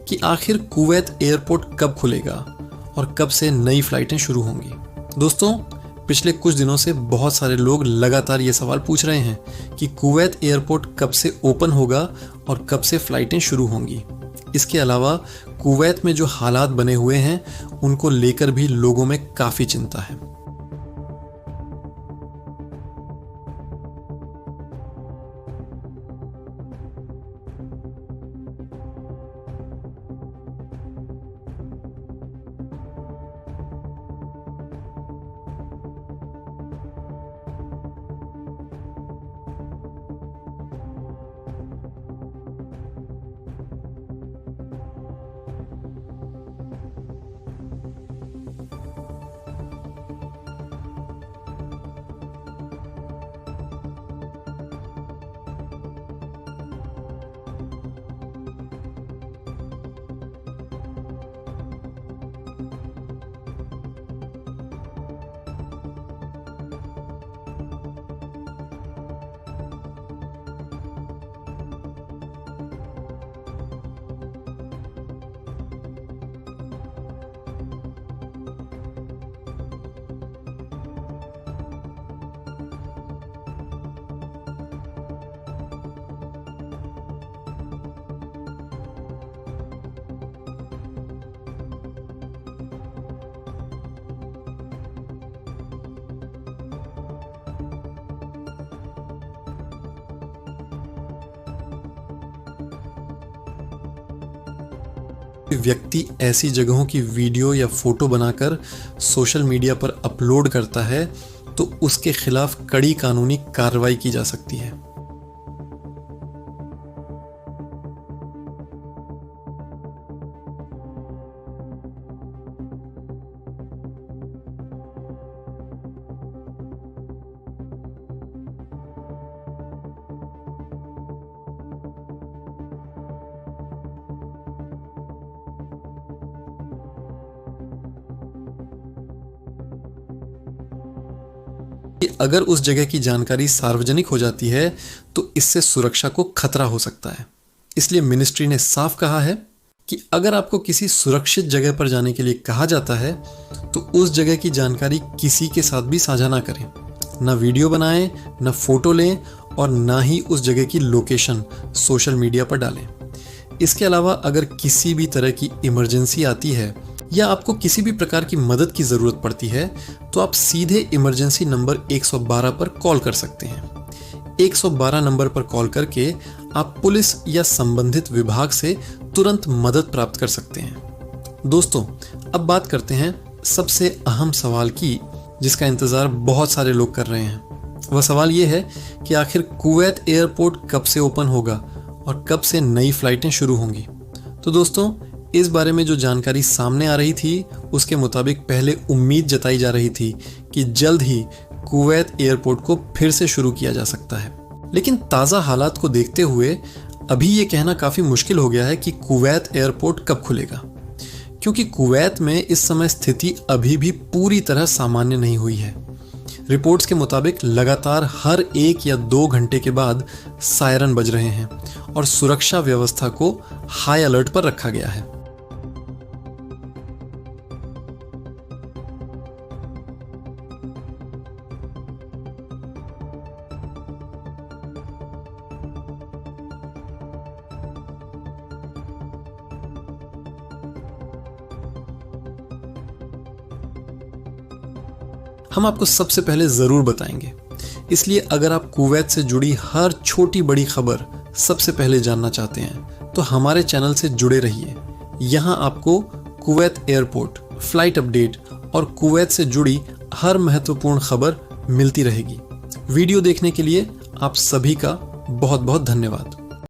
कि आखिर Kuwait airport कब खुलेगा और कब से नई फ्लाइटें शुरू होंगी। दोस्तों, पिछले कुछ दिनों से बहुत सारे लोग लगातार ये सवाल पूछ रहे हैं कि कुवैत एयरपोर्ट कब से ओपन होगा और कब से फ्लाइटें शुरू होंगी। इसके अलावा कुवैत में जो हालात बने हुए हैं उनको लेकर भी लोगों में काफ़ी चिंता है। व्यक्ति ऐसी जगहों की वीडियो या फोटो बनाकर सोशल मीडिया पर अपलोड करता है तो उसके खिलाफ कड़ी कानूनी कार्रवाई की जा सकती है। अगर उस जगह की जानकारी सार्वजनिक हो जाती है तो इससे सुरक्षा को खतरा हो सकता है। इसलिए मिनिस्ट्री ने साफ कहा है कि अगर आपको किसी सुरक्षित जगह पर जाने के लिए कहा जाता है तो उस जगह की जानकारी किसी के साथ भी साझा ना करें, ना वीडियो बनाएं, ना फोटो लें और ना ही उस जगह की लोकेशन सोशल मीडिया पर डालें। इसके अलावा अगर किसी भी तरह की इमरजेंसी आती है या आपको किसी भी प्रकार की मदद की ज़रूरत पड़ती है तो आप सीधे इमरजेंसी नंबर 112 पर कॉल कर सकते हैं। 112 नंबर पर कॉल करके आप पुलिस या संबंधित विभाग से तुरंत मदद प्राप्त कर सकते हैं। दोस्तों, अब बात करते हैं सबसे अहम सवाल की, जिसका इंतज़ार बहुत सारे लोग कर रहे हैं। वह सवाल ये है कि आखिर कुवैत एयरपोर्ट कब से ओपन होगा और कब से नई फ्लाइटें शुरू होंगी। तो दोस्तों, इस बारे में जो जानकारी सामने आ रही थी उसके मुताबिक पहले उम्मीद जताई जा रही थी कि जल्द ही कुवैत एयरपोर्ट को फिर से शुरू किया जा सकता है, लेकिन ताज़ा हालात को देखते हुए अभी ये कहना काफ़ी मुश्किल हो गया है कि कुवैत एयरपोर्ट कब खुलेगा, क्योंकि कुवैत में इस समय स्थिति अभी भी पूरी तरह सामान्य नहीं हुई है। रिपोर्ट्स के मुताबिक लगातार हर 1 या 2 घंटे के बाद सायरन बज रहे हैं और सुरक्षा व्यवस्था को हाई अलर्ट पर रखा गया है। हम आपको सबसे पहले ज़रूर बताएंगे, इसलिए अगर आप कुवैत से जुड़ी हर छोटी बड़ी खबर सबसे पहले जानना चाहते हैं तो हमारे चैनल से जुड़े रहिए। यहाँ आपको कुवैत एयरपोर्ट, फ्लाइट अपडेट और कुवैत से जुड़ी हर महत्वपूर्ण खबर मिलती रहेगी। वीडियो देखने के लिए आप सभी का बहुत बहुत धन्यवाद।